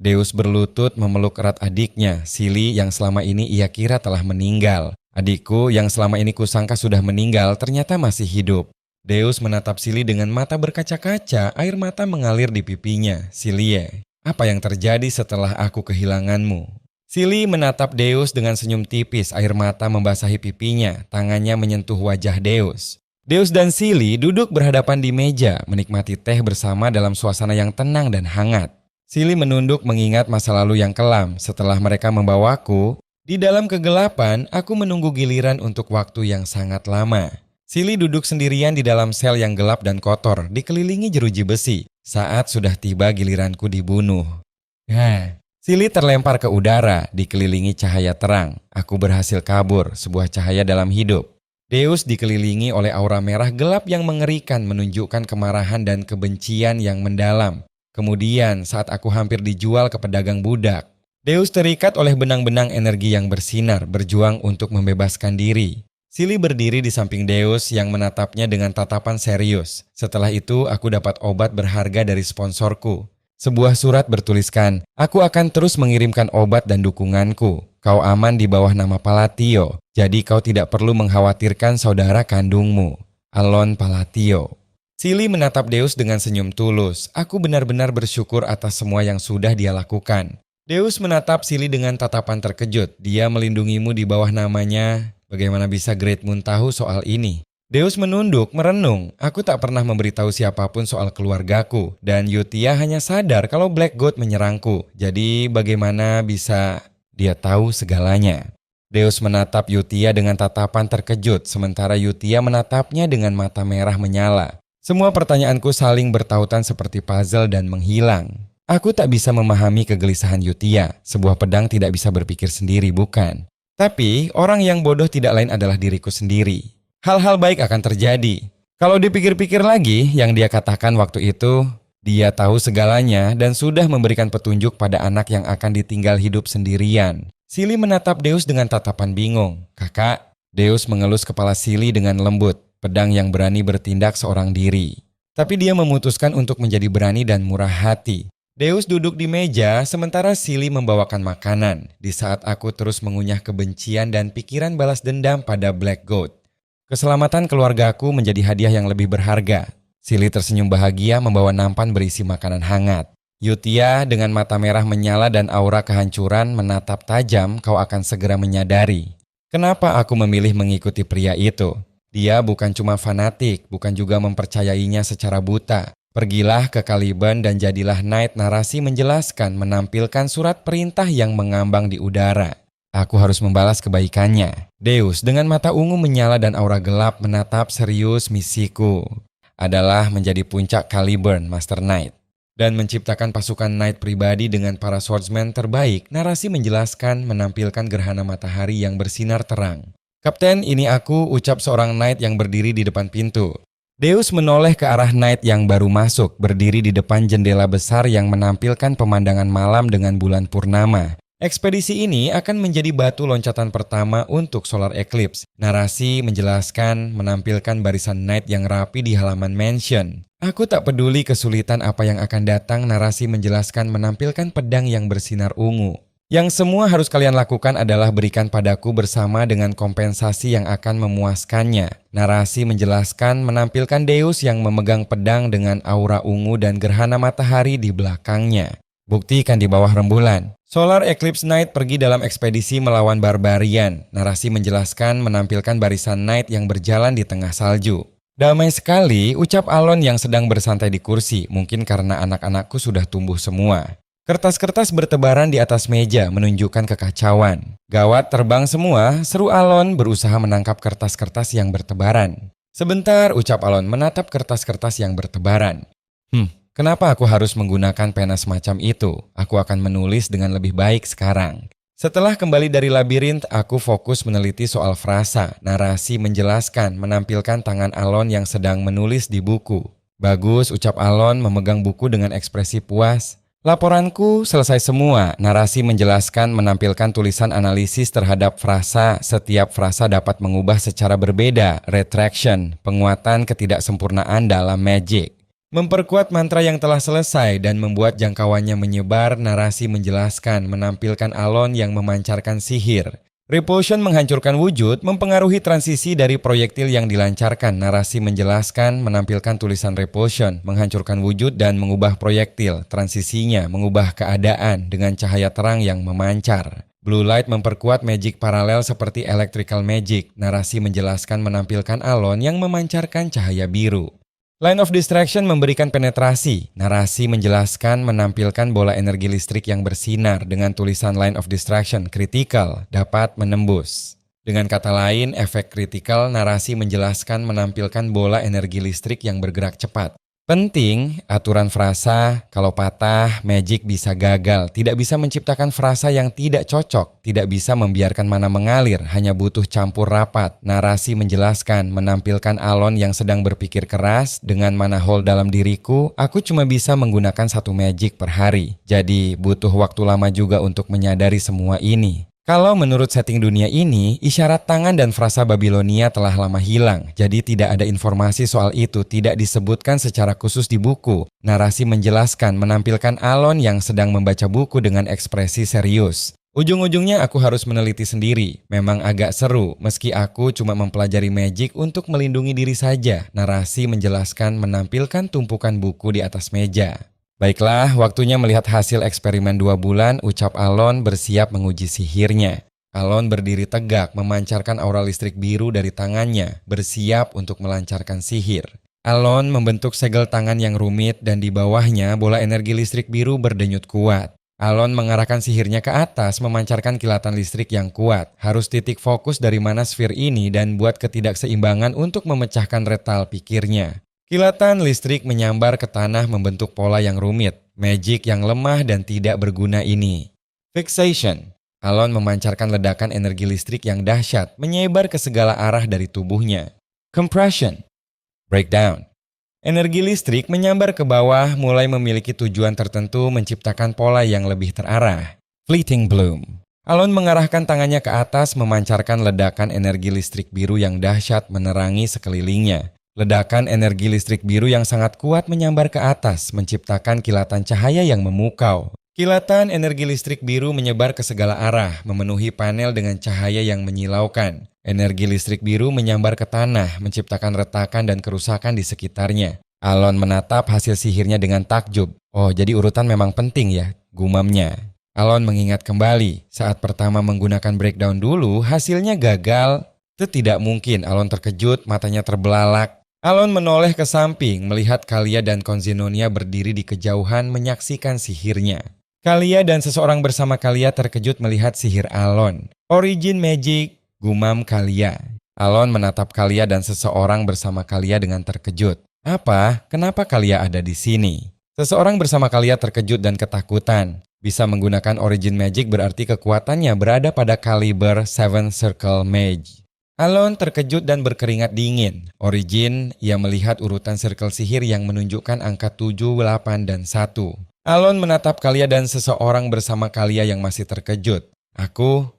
Deus berlutut memeluk erat adiknya, Silly yang selama ini ia kira telah meninggal. Adikku yang selama ini kusangka sudah meninggal ternyata masih hidup. Deus menatap Silly dengan mata berkaca-kaca, air mata mengalir di pipinya. Silly, apa yang terjadi setelah aku kehilanganmu? Silly menatap Deus dengan senyum tipis, air mata membasahi pipinya, tangannya menyentuh wajah Deus. Deus dan Silly duduk berhadapan di meja, menikmati teh bersama dalam suasana yang tenang dan hangat. Silly menunduk mengingat masa lalu yang kelam. Setelah mereka membawaku, di dalam kegelapan aku menunggu giliran untuk waktu yang sangat lama. Silly duduk sendirian di dalam sel yang gelap dan kotor, dikelilingi jeruji besi. Saat sudah tiba giliranku dibunuh. Silly terlempar ke udara, dikelilingi cahaya terang. Aku berhasil kabur, sebuah cahaya dalam hidup. Deus dikelilingi oleh aura merah gelap yang mengerikan, menunjukkan kemarahan dan kebencian yang mendalam. Kemudian saat aku hampir dijual ke pedagang budak, Deus terikat oleh benang-benang energi yang bersinar, berjuang untuk membebaskan diri. Silly berdiri di samping Deus yang menatapnya dengan tatapan serius. Setelah itu aku dapat obat berharga dari sponsorku. Sebuah surat bertuliskan, aku akan terus mengirimkan obat dan dukunganku. Kau aman di bawah nama Palatio, jadi kau tidak perlu mengkhawatirkan saudara kandungmu. Alon Palatio. Silly menatap Deus dengan senyum tulus. Aku benar-benar bersyukur atas semua yang sudah dia lakukan. Deus menatap Silly dengan tatapan terkejut. Dia melindungimu di bawah namanya. Bagaimana bisa Great Moon tahu soal ini? Deus menunduk, merenung. Aku tak pernah memberitahu siapapun soal keluargaku. Dan Yutia hanya sadar kalau Black God menyerangku. Jadi bagaimana bisa dia tahu segalanya? Deus menatap Yutia dengan tatapan terkejut. Sementara Yutia menatapnya dengan mata merah menyala. Semua pertanyaanku saling bertautan seperti puzzle dan menghilang. Aku tak bisa memahami kegelisahan Yutia. Sebuah pedang tidak bisa berpikir sendiri, bukan? Tapi orang yang bodoh tidak lain adalah diriku sendiri. Hal-hal baik akan terjadi. Kalau dipikir-pikir lagi, yang dia katakan waktu itu, dia tahu segalanya dan sudah memberikan petunjuk pada anak yang akan ditinggal hidup sendirian. Silly menatap Deus dengan tatapan bingung. Kakak, Deus mengelus kepala Silly dengan lembut, pedang yang berani bertindak seorang diri. Tapi dia memutuskan untuk menjadi berani dan murah hati. Deus duduk di meja sementara Silly membawakan makanan. Di saat aku terus mengunyah kebencian dan pikiran balas dendam pada Black Goat. Keselamatan keluargaku menjadi hadiah yang lebih berharga. Silly tersenyum bahagia membawa nampan berisi makanan hangat. Yutia dengan mata merah menyala dan aura kehancuran menatap tajam, kau akan segera menyadari. Kenapa aku memilih mengikuti pria itu? Dia bukan cuma fanatik, bukan juga mempercayainya secara buta. Pergilah ke Caliban dan jadilah Knight. Narasi menjelaskan, menampilkan surat perintah yang mengambang di udara. Aku harus membalas kebaikannya. Deus dengan mata ungu menyala dan aura gelap menatap serius. Misiku adalah menjadi puncak Caliburn Master Knight dan menciptakan pasukan Knight pribadi dengan para swordsman terbaik. Narasi menjelaskan, menampilkan gerhana matahari yang bersinar terang. Kapten, ini aku, ucap seorang Knight yang berdiri di depan pintu. Deus menoleh ke arah Knight yang baru masuk, berdiri di depan jendela besar yang menampilkan pemandangan malam dengan bulan purnama. Ekspedisi ini akan menjadi batu loncatan pertama untuk Solar Eclipse. Narasi menjelaskan, menampilkan barisan Knight yang rapi di halaman mansion. Aku tak peduli kesulitan apa yang akan datang. Narasi menjelaskan, menampilkan pedang yang bersinar ungu. Yang semua harus kalian lakukan adalah berikan padaku bersama dengan kompensasi yang akan memuaskannya. Narasi menjelaskan, menampilkan Deus yang memegang pedang dengan aura ungu dan gerhana matahari di belakangnya. Buktikan di bawah rembulan. Solar Eclipse Knight pergi dalam ekspedisi melawan barbarian. Narasi menjelaskan, menampilkan barisan Knight yang berjalan di tengah salju. Damai sekali, ucap Alon yang sedang bersantai di kursi, mungkin karena anak-anakku sudah tumbuh semua. Kertas-kertas bertebaran di atas meja menunjukkan kekacauan. Gawat, terbang semua, seru Alon berusaha menangkap kertas-kertas yang bertebaran. Sebentar, ucap Alon menatap kertas-kertas yang bertebaran. Kenapa aku harus menggunakan pena semacam itu? Aku akan menulis dengan lebih baik sekarang. Setelah kembali dari labirint, aku fokus meneliti soal frasa. Narasi menjelaskan, menampilkan tangan Alon yang sedang menulis di buku. Bagus, ucap Alon memegang buku dengan ekspresi puas. Laporanku selesai semua. Narasi menjelaskan, menampilkan tulisan analisis terhadap frasa. Setiap frasa dapat mengubah secara berbeda. Retraction, penguatan ketidaksempurnaan dalam magic. Memperkuat mantra yang telah selesai dan membuat jangkauannya menyebar, narasi menjelaskan, menampilkan alon yang memancarkan sihir. Repulsion menghancurkan wujud, mempengaruhi transisi dari proyektil yang dilancarkan. Narasi menjelaskan, menampilkan tulisan repulsion, menghancurkan wujud dan mengubah proyektil. Transisinya mengubah keadaan dengan cahaya terang yang memancar. Blue light memperkuat magic paralel seperti electrical magic. Narasi menjelaskan, menampilkan alon yang memancarkan cahaya biru. Line of distraction memberikan penetrasi. Narasi menjelaskan, menampilkan bola energi listrik yang bersinar dengan tulisan line of distraction critical dapat menembus. Dengan kata lain, efek kritikal narasi menjelaskan, menampilkan bola energi listrik yang bergerak cepat. Penting, aturan frasa, kalau patah, magic bisa gagal. Tidak bisa menciptakan frasa yang tidak cocok. Tidak bisa membiarkan mana mengalir, hanya butuh campur rapat. Narasi menjelaskan, menampilkan alon yang sedang berpikir keras. Dengan mana hole dalam diriku, aku cuma bisa menggunakan satu magic per hari. Jadi, butuh waktu lama juga untuk menyadari semua ini. Kalau menurut setting dunia ini, isyarat tangan dan frasa Babilonia telah lama hilang. Jadi tidak ada informasi soal itu, tidak disebutkan secara khusus di buku. Narasi menjelaskan, menampilkan alon yang sedang membaca buku dengan ekspresi serius. Ujung-ujungnya aku harus meneliti sendiri. Memang agak seru, meski aku cuma mempelajari magic untuk melindungi diri saja. Narasi menjelaskan, menampilkan tumpukan buku di atas meja. Baiklah, waktunya melihat hasil eksperimen 2 bulan, ucap Alon bersiap menguji sihirnya. Alon berdiri tegak, memancarkan aura listrik biru dari tangannya, bersiap untuk melancarkan sihir. Alon membentuk segel tangan yang rumit dan di bawahnya bola energi listrik biru berdenyut kuat. Alon mengarahkan sihirnya ke atas, memancarkan kilatan listrik yang kuat. Harus titik fokus dari mana sfir ini dan buat ketidakseimbangan untuk memecahkan retal pikirnya. Kilatan listrik menyambar ke tanah membentuk pola yang rumit, magic yang lemah dan tidak berguna ini. Fixation. Alon memancarkan ledakan energi listrik yang dahsyat, menyebar ke segala arah dari tubuhnya. Compression. Breakdown. Energi listrik menyambar ke bawah, mulai memiliki tujuan tertentu, menciptakan pola yang lebih terarah. Fleeting bloom. Alon mengarahkan tangannya ke atas, memancarkan ledakan energi listrik biru yang dahsyat menerangi sekelilingnya. Ledakan energi listrik biru yang sangat kuat menyambar ke atas, menciptakan kilatan cahaya yang memukau. Kilatan energi listrik biru menyebar ke segala arah, memenuhi panel dengan cahaya yang menyilaukan. Energi listrik biru menyambar ke tanah, menciptakan retakan dan kerusakan di sekitarnya. Alon menatap hasil sihirnya dengan takjub. Oh, jadi urutan memang penting ya, gumamnya. Alon mengingat kembali, saat pertama menggunakan breakdown dulu, hasilnya gagal. Itu tidak mungkin, Alon terkejut, matanya terbelalak. Alon menoleh ke samping, melihat Kalia dan Konzenonia berdiri di kejauhan menyaksikan sihirnya. Kalia dan seseorang bersama Kalia terkejut melihat sihir Alon. Origin magic, gumam Kalia. Alon menatap Kalia dan seseorang bersama Kalia dengan terkejut. Apa? Kenapa Kalia ada di sini? Seseorang bersama Kalia terkejut dan ketakutan. Bisa menggunakan origin magic berarti kekuatannya berada pada kaliber 7 Circle Mage. Alon terkejut dan berkeringat dingin. Origin, ia melihat urutan circle sihir yang menunjukkan angka 7, 8, dan 1. Alon menatap Kalia dan seseorang bersama Kalia yang masih terkejut. Aku